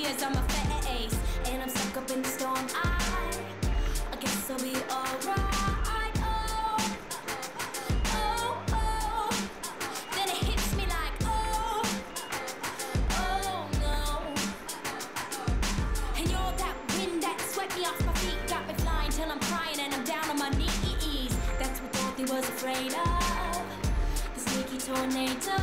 tears on my face, and I'm stuck up in the storm. I guess I'll be alright. Oh, oh, oh. Then it hits me like, oh, oh no. And you're that wind that swept me off my feet, got me flying till I'm crying and I'm down on my knees. That's what Dorothy was afraid of, the sneaky tornado.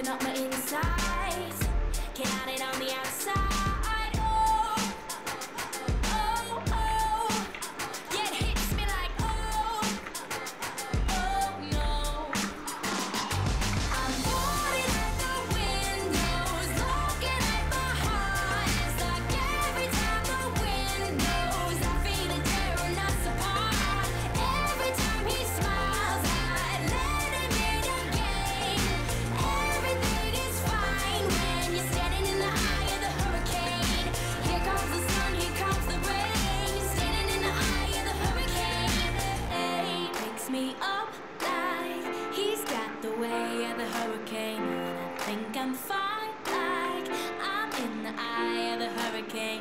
Up my insides, can't hide it on the outside. Oh, oh, oh, yeah, it hits me like, oh, oh no. I'm boarding at the windows, looking at my heart. It's like every time the wind blows, I feel it tearing us apart. Every time he smiles, I let him in again. Everything is fine when you're standing in the eye of the hurricane. Here comes the sun, here comes the rain. Standing in the eye of the hurricane. Hey, picks me up like he's got the way of the hurricane. And I think I'm fine, like I'm in the eye of the hurricane.